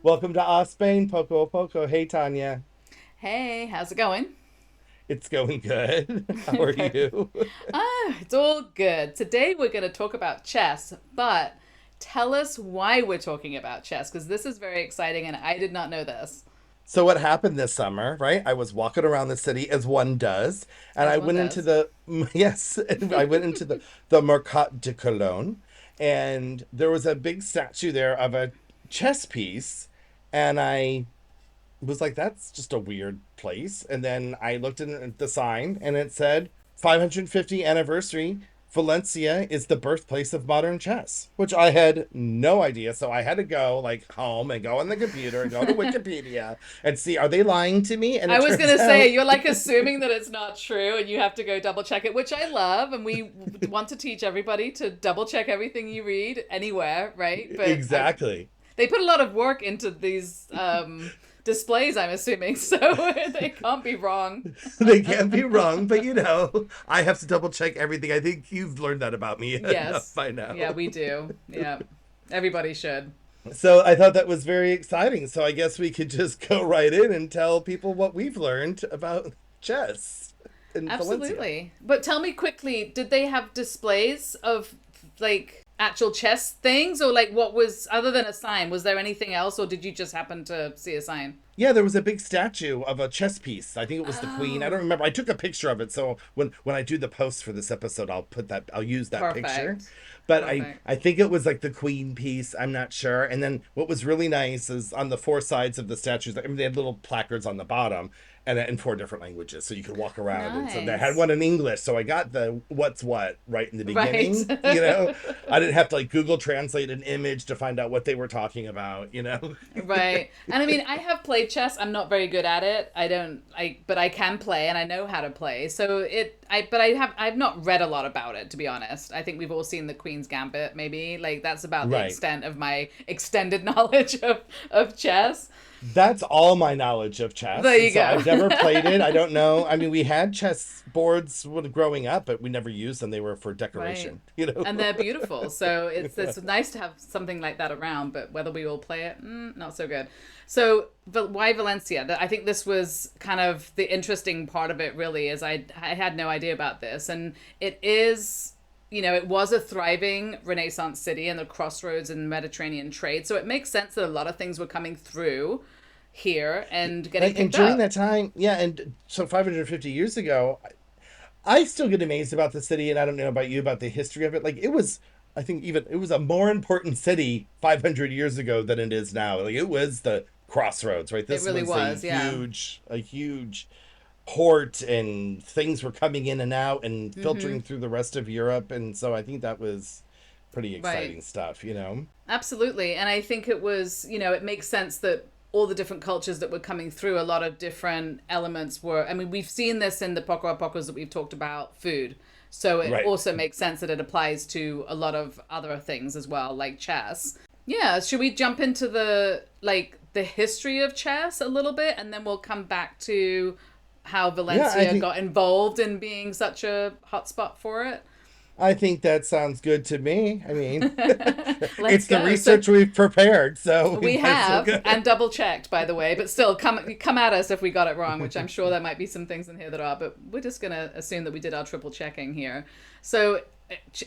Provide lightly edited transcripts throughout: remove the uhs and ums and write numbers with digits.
Welcome to AH Spain Poco. Hey, Tanya. Hey, how's it going? It's going good. How are Good. you? It's all good. Today we're going to talk about chess, but tell us why we're talking about chess because this is very exciting and I did not know this. So what happened this summer, right? I was walking around the city as one does, and I As one went into does. the yes, I went into the Mercat de Cologne, and there was a big statue there of a chess piece, and I was like, that's just a weird place. And then I looked at the sign and it said 550 anniversary. Valencia is the birthplace of modern chess, which I had no idea. So I had to go like home and go on the computer and go to Wikipedia and see, are they lying to me? And I it was going turns to say, out you're like assuming that it's not true and you have to go double check it, which I love. And we want to teach everybody to double check everything you read anywhere, right? exactly. They put a lot of work into these displays, I'm assuming, so they can't be wrong. They can't be wrong, but I have to double check everything. I think you've learned that about me enough Yes. by now. Yeah, we do. Yeah. Everybody should. So I thought that was very exciting. So I guess we could just go right in and tell people what we've learned about chess in Valencia. Absolutely. But tell me quickly, did they have displays of like actual chess things or like what was other than a sign, was there anything else or did you just happen to see a sign? Yeah, there was a big statue of a chess piece. I think it was the queen. I don't Oh, remember. I took a picture of it, so when I do the post for this episode, I'll use that picture. perfect. But Perfect. I think it was like the queen piece. I'm not sure. And then what was really nice is on the four sides of the statues. I mean, they had little placards on the bottom, and in four different languages, so you could walk around. And so they had Nice. one in English, so I got the what's what right in the Right. beginning. I didn't have to like Google translate an image to find out what they were talking about. Right. And I mean, I have played chess. I'm not very good at it. I don't but I can play and I know how to play. So I've not read a lot about it to be honest. I think we've all seen the Queen's Gambit maybe. Like that's about the Right. extent of my extended knowledge of chess. That's all my knowledge of chess. There And you so go. I've never played it. I don't know. I mean, we had chess boards when growing up, but we never used them. They were for Right. decoration, And they're beautiful. So it's nice to have something like that around, but whether we all play it, not so good. So, but why Valencia? I think this was kind of the interesting part of it. Really, is I had no idea about this, and it is. It was a thriving Renaissance city and the crossroads in Mediterranean trade. So it makes sense that a lot of things were coming through here and getting and picked during up. that time, yeah, and so 550 years ago, I still get amazed about the city, and I don't know about you about the history of it. Like it was, I think even it was a more important city 500 years ago than it is now. Like it was the crossroads, right? It This really was was, yeah. a huge port, and things were coming in and out and filtering through the rest of Europe, and so I think that was pretty Right. exciting stuff. Absolutely. And I think it was, it makes sense that all the different cultures that were coming through, a lot of different elements were, I mean, we've seen this in the Poco a Pocos that we've talked about, food. So it Right. also makes sense that it applies to a lot of other things as well, like chess. Yeah, should we jump into the history of chess a little bit and then we'll come back to how Yeah, I Valencia think got involved in being such a hotspot for it? I think that sounds good to me. I mean, Let's it's the go. So research we've prepared, so we we might as well have go. and double checked, by the way, but still come at us if we got it wrong, which I'm sure there might be some things in here that are, but we're just gonna assume that we did our triple checking here. So,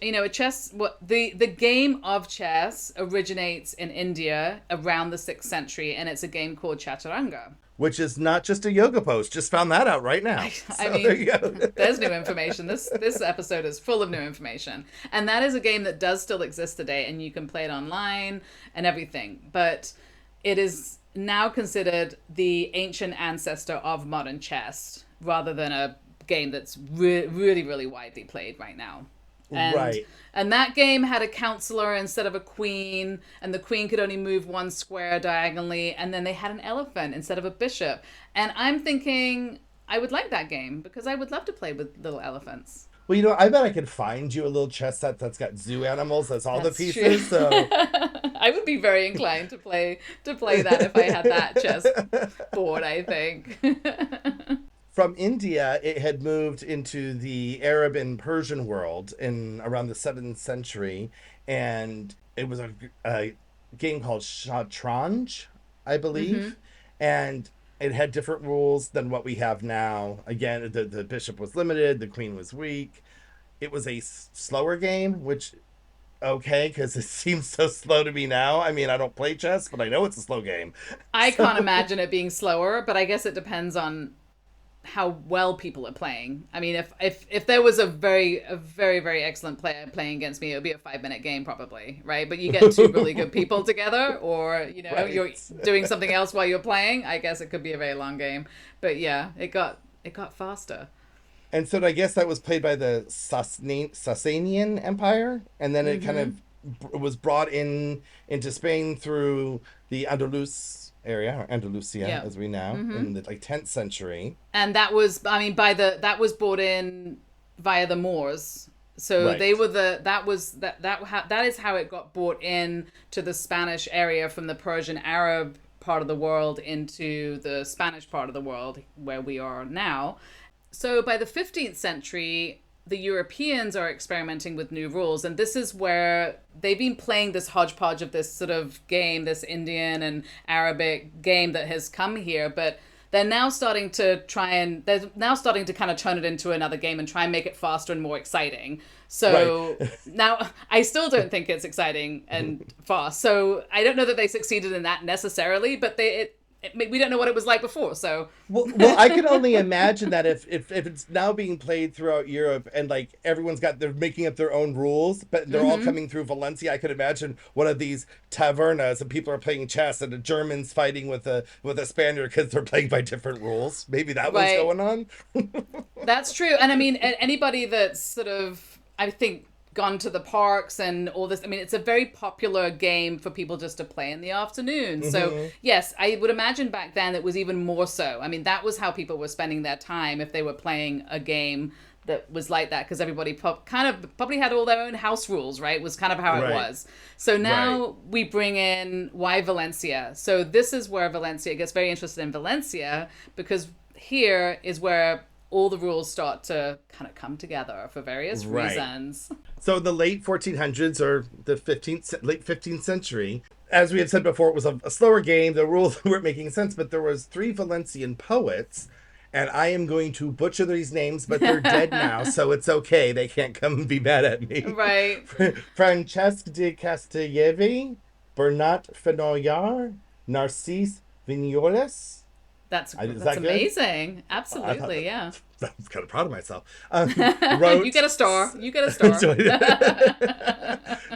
a chess what the game of chess originates in India around the 6th century, and it's a game called chaturanga. Which is not just a yoga pose. Just found that out right now. I So there mean, you go. there's new information. This episode is full of new information, and that is a game that does still exist today, and you can play it online and everything. But it is now considered the ancient ancestor of modern chess, rather than a game that's really really widely played right now. and Right. and that game had a counselor instead of a queen, and the queen could only move one square diagonally, and then they had an elephant instead of a bishop. And I'm thinking I would like that game because I would love to play with little elephants. Well, I bet I could find you a little chess set that's got zoo animals. That's all the That's true. pieces. So I would be very inclined to play that if I had that chess board, I think. from India, it had moved into the Arab and Persian world in around the 7th century, and it was a game called Shatranj. I believe. And it had different rules than what we have now. Again, the bishop was limited, the queen was weak. It was a slower game, which okay, because it seems so slow to me now. I mean, I don't play chess, but I know it's a slow game. I can't So imagine it being slower, but I guess it depends on how well people are playing. I mean, if there was a very excellent player playing against me, it would be a 5 minute game probably, right? But you get two really good people together, or you're right. doing something else while you're playing. I guess it could be a very long game. But yeah, it got faster. And so I guess that was played by the Sasanian Empire, and then it kind of was brought into Spain through the Andalus area, or Andalusia Yeah. as we know, in the like 10th century. And that was, I mean, that was brought in via the Moors. So they Right. were that is how it got brought in to the Spanish area from the Persian Arab part of the world into the Spanish part of the world where we are now. So by the 15th century, the Europeans are experimenting with new rules, and this is where they've been playing this hodgepodge of this sort of game, this Indian and Arabic game that has come here, but they're now starting to kind of turn it into another game and try and make it faster and more exciting. So Right. now I still don't think it's exciting and fast. So I don't know that they succeeded in that necessarily, but we don't know what it was like before. So Well, I can only imagine that if it's now being played throughout Europe and like they're making up their own rules, but they're all coming through Valencia. I could imagine one of these tavernas and people are playing chess and the Germans fighting with a Spaniard because they're playing by different rules. Maybe that was right. going on. That's true. And I mean, anybody that's sort of, I think, gone to the parks and all this, I mean, it's a very popular game for people just to play in the afternoon. So, yes, I would imagine back then it was even more so. I mean, that was how people were spending their time if they were playing a game that was like that, because everybody kind of probably had all their own house rules, right? Was kind of how it Right. was. So now Right. we bring in why Valencia. So this is where Valencia gets very interested in Valencia, because here is where all the rules start to kind of come together for various Right. reasons. So in the late 1400s or the late 15th century, as we had said before, it was a slower game. The rules weren't making sense, but there was three Valencian poets, and I am going to butcher these names, but they're dead now, so it's okay. They can't come and be mad at me. Right. Francesc de Castellevi, Bernat Fenollar, Narcisse Vignoles. That's Is that's that good? amazing. I thought Absolutely, yeah. I was kind of proud of myself. Wrote You get a star. You get a star.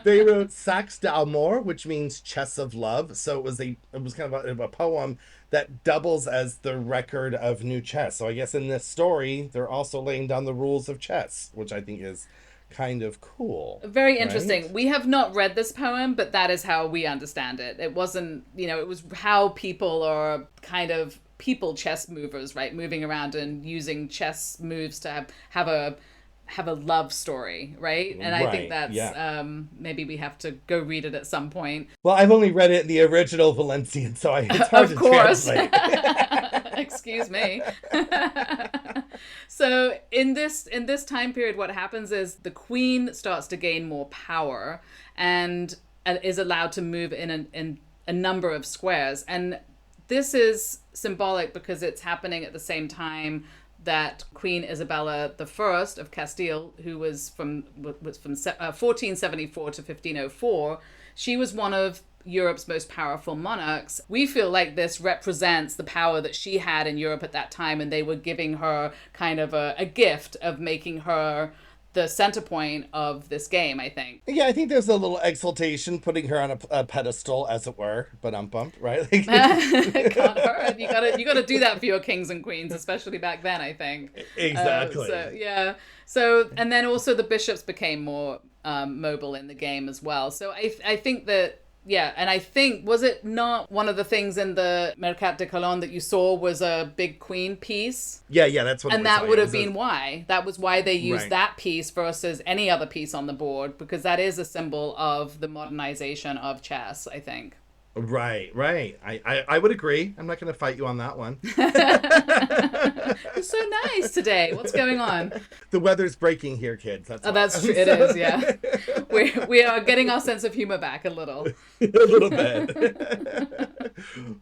They wrote Sax d'Amor, which means chess of love. So it was kind of a poem that doubles as the record of new chess. So I guess in this story, they're also laying down the rules of chess, which I think is kind of cool. Very right? interesting. We have not read this poem, but that is how we understand it. It wasn't, it was how people are kind of people chess movers, right? Moving around and using chess moves to have a love story, right? And I think Right, that's yeah. maybe we have to go read it at some point. Well, I've only read it in the original Valencian, so it's hard Of to course. translate. Excuse me. So in this time period, what happens is the queen starts to gain more power and is allowed to move in a number of squares. And this is symbolic because it's happening at the same time that Queen Isabella I of Castile, who was from 1474 to 1504, she was one of Europe's most powerful monarchs. We feel like this represents the power that she had in Europe at that time, and they were giving her kind of a gift of making her the center point of this game, I think. Yeah, I think there's a little exaltation putting her on a pedestal, as it were, but bump, right? Can't hurt. You gotta do that for your kings and queens, especially back then, I think. Exactly. So yeah. So and then also the bishops became more mobile in the game as well. So I think that. Yeah, and I think, was it not one of the things in the Mercat de Colón that you saw was a big queen piece? Yeah, that's what. And that would have been why. That was why they used Right. that piece versus any other piece on the board, because that is a symbol of the modernization of chess, I think. Right, right. I would agree. I'm not going to fight you on that one. You're so nice today. What's going on? The weather's breaking here, kids. That's Oh, why. that's true. It is, yeah. We are getting our sense of humor back a little. A little bit.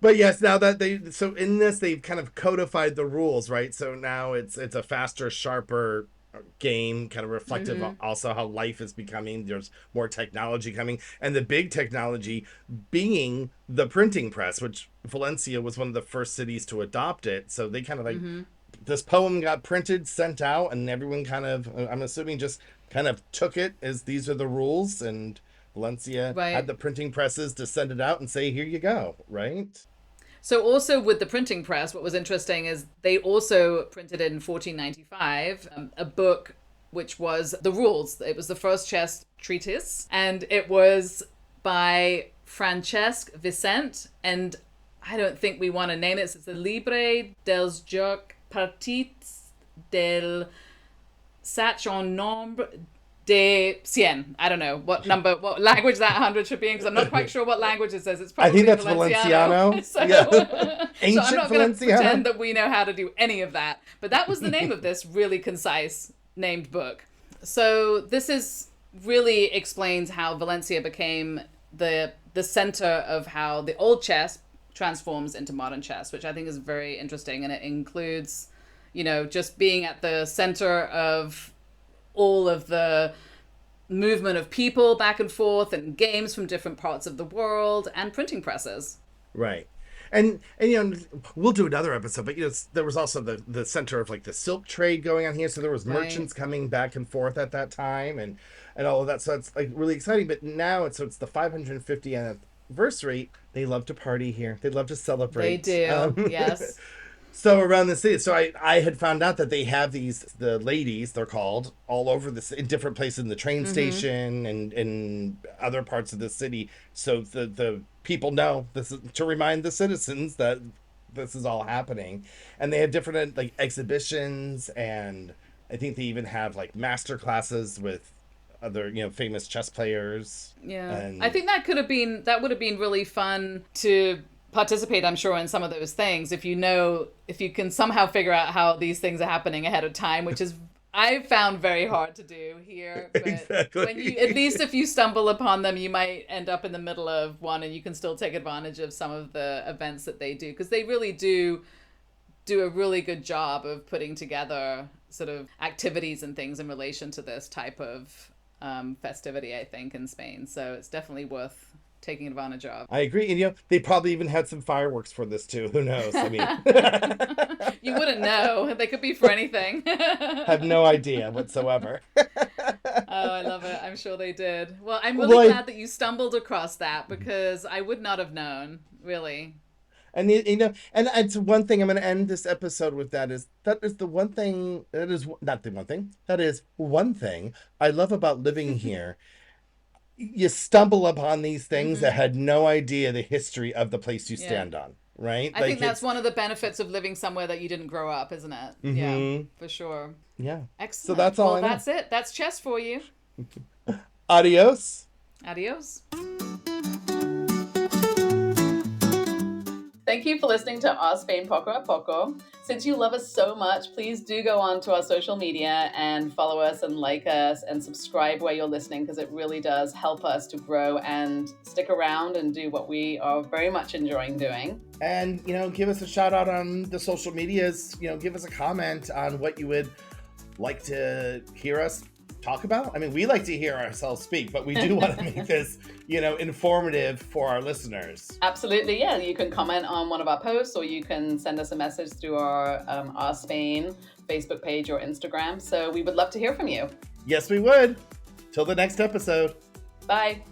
But yes, now that so in this they've kind of codified the rules, right? So now it's a faster, sharper game, kind of reflective of also how life is becoming. There's more technology coming, and the big technology being the printing press, which Valencia was one of the first cities to adopt it. So they kind of like this poem got printed, sent out, and everyone kind of, I'm assuming, just kind of took it as these are the rules, and Valencia had Right. the printing presses to send it out and say, here you go, right? So also with the printing press, what was interesting is they also printed in 1495 a book which was the rules. It was the first chess treatise, and it was by Francesc Vicent, and I don't think we want to name it. It's the Libre dels Jocs Partits del Sach en Nombre de Cien. I don't know what language that 100 should be in, because I'm not quite sure what language it says. It's I probably think that's Valenciano. Valenciano. So, Yeah. so I'm Ancient not going to Valenciano. pretend that we know how to do any of that. But that was the name of this really concise named book. So this is really explains how Valencia became the center of how the old chess transforms into modern chess, which I think is very interesting. And it includes, just being at the center of all of the movement of people back and forth and games from different parts of the world and printing presses. Right. And we'll do another episode, but there was also the center of like the silk trade going on here, so there was merchants coming back and forth at that time, and all of that. So it's like really exciting. But now it's the 550th anniversary. They love to party here. They love to celebrate. They do. Yes. So around the city, so I had found out that they have the ladies, they're called, all over in different places in the train station and in other parts of the city. So the people know this is to remind the citizens that this is all happening. And they have different like exhibitions, and I think they even have like master classes with other famous chess players. Yeah. And I think that would have been really fun to participate, I'm sure, in some of those things if you can somehow figure out how these things are happening ahead of time, which is I found very hard to do here. But exactly. at least if you stumble upon them, you might end up in the middle of one, and you can still take advantage of some of the events that they do, because they really do a really good job of putting together sort of activities and things in relation to this type of festivity, I think, in Spain. So it's definitely worth taking advantage of. I agree. And they probably even had some fireworks for this too. Who knows? I mean, you wouldn't know. They could be for anything. have no idea whatsoever. Oh, I love it. I'm sure they did. Well, I'm really glad that you stumbled across that, because I would not have known, really. And and it's one thing I'm going to end this episode with. That is the one thing. That is not the one thing. That is one thing I love about living here. You stumble upon these things that had no idea the history of the place you stand on, right? I think that's one of the benefits of living somewhere that you didn't grow up, isn't it? Yeah, for sure. Yeah. Excellent. So that's all I know. That's it. That's chess for you. Adios. Adios. Thank you for listening to AH Spain Poco. Since you love us so much, please do go on to our social media and follow us and like us and subscribe where you're listening, because it really does help us to grow and stick around and do what we are very much enjoying doing. And, give us a shout out on the social medias. Give us a comment on what you would like to hear us talk about. I mean, we like to hear ourselves speak, but we do want to make this, informative for our listeners. Absolutely, yeah. You can comment on one of our posts, or you can send us a message through our Spain Facebook page or Instagram. So we would love to hear from you. Yes, we would. Till the next episode. Bye.